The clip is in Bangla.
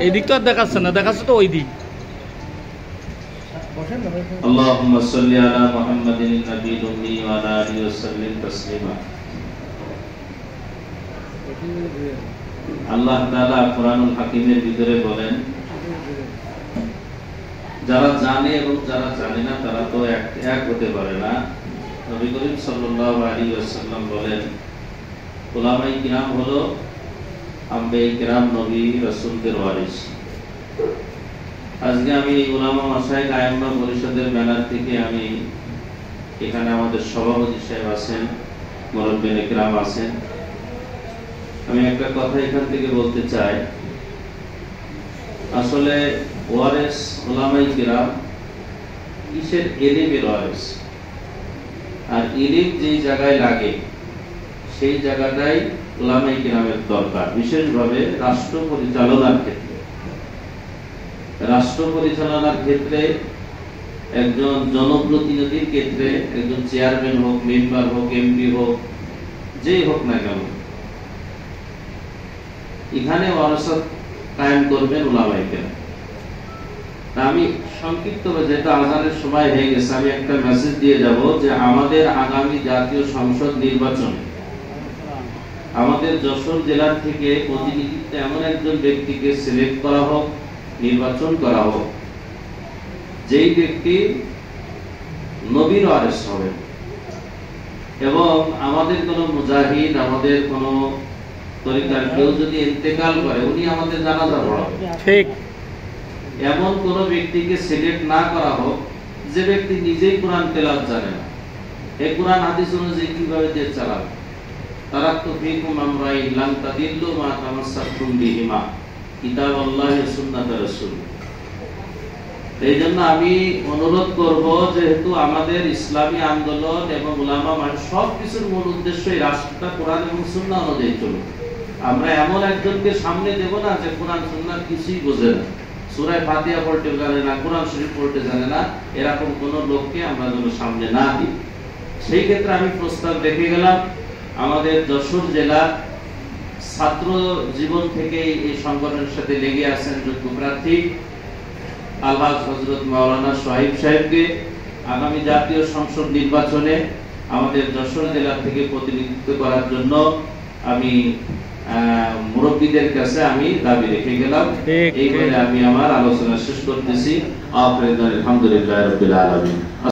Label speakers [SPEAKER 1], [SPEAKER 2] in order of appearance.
[SPEAKER 1] এদিক তো আর দেখাচ্ছে না, দেখাচ্ছে তো ওই দিক।
[SPEAKER 2] আল্লাহুম্মা সাল্লি আলা মুহাম্মাদিন নাবিয়্যিল উম্মি ওয়া আলা আলিহি ওয়া সাল্লিম তাসলিমা। আল্লাহ তাআলা কোরআনুল হাকিমের ভিতরে বলেন, যারা জানে এবং যারা জানে না তারা তো এক হতে পারে না। নবী করিম সাল্লাল্লাহু আলাইহি ওয়াসাল্লাম বলেন, উলামায়ে কিরাম হলো আম্বিয়ায়ে কিরাম, নবী রাসূলদের ওয়ারিস। আজকে আমি উলামা মাশায়েখ আইম্মা পরিষদের ব্যানার থেকে আমি এখানে আমাদের সভাপতি সাহেব আছেন, মুরব্বিয়ে কিরাম আছেন, আমি একটা কথা এখান থেকে বলতে চাই। আসলে ওয়ারিস উলামায়ে কিরাম কিসের? ইলমের ওয়ারিস। আর ইলম যেই জায়গায় লাগে সেই জায়গাটাই উলামায়ে কিরামের দরকার, বিশেষভাবে রাষ্ট্র পরিচালনার ক্ষেত্রে। রাষ্ট্র পরিচালনার ক্ষেত্রে একজন জনপ্রতিনিধির ক্ষেত্রে, একজন চেয়ারম্যান হোক, মেম্বার হোক, এমপি হোক, যেই হোক না কেন, এখানে ওয়ারাসাত কায়েম করবেন উলামায়ে কিরাম। আমি সংক্ষিপ্তভাবে, যেটা আজানের সময় হয়ে গেছে, আমি একটা মেসেজ দিয়ে যাব যে আমাদের আগামী জাতীয় সংসদ নির্বাচনে আমাদের যশোর জেলার থেকে প্রতিনিধিত্ব এমন একজন ব্যক্তিকে সিলেক্ট করা হোক, নির্বাচন করা হোক, যেই ব্যক্তি নবীর ওয়ারিস হবে। এবং আমাদের কোনো মুজাহিদ, আমাদের কোনো তরিকার কেউ যদি ইন্তেকাল করে, উনি আমাদের জানাজা পড়াবে।
[SPEAKER 1] ঠিক।
[SPEAKER 2] এমন কোন ব্যক্তিকে সিলেক্ট না করা হোক যে ব্যক্তি নিজেই কোরআন তেলাওয়াত জানে না, এই কোরআন হাদিস অনুযায়ী কিভাবে দেশ চালাবে। তারাক্তু ফীকুম আমরাইন লান তাদিল্লু মা তামাসসাকতুম বিহিমা কিতাবাল্লাহি ওয়া সুন্নাতুর রাসূল। এইজন্য আমি অনুরোধ করব, যেহেতু আমাদের ইসলামী আন্দোলন এবং উলামা সবকিছুর মূল উদ্দেশ্য এই রাষ্ট্রটা কোরআন এবং সুন্নাহ অনুযায়ী চলবে। আমরা এমন একজনকে সামনে দেব না যে কোরআন সুন্নাহ কিছুই বোঝে না, সূরা ফাতিহা পড়তে জানে না, কোরআন শরীফ পড়তে জানে না, এরকম কোন লোককে আমরা যেন সামনে না দিই। সেই ক্ষেত্রে আমি প্রস্তাব রেখে গেলাম, আমাদের যশোর জেলা ছাত্র জীবন থেকে এই সংগঠনের সাথে লেগে আছেন যোগ্য প্রার্থী আলহাজ হযরত মাওলানা সোহাইব সাহেবকে আগামী জাতীয় সংসদ নির্বাচনে আমাদের যশোর জেলা থেকে প্রতিনিধিত্ব করার জন্য আমি মুরব্বীদের কাছে আমি দাবি রেখে গেলাম। এই বলে আমি আমার আলোচনা শেষ করতেছি। আলহামদুলিল্লাহ রাব্বিল আলামিন।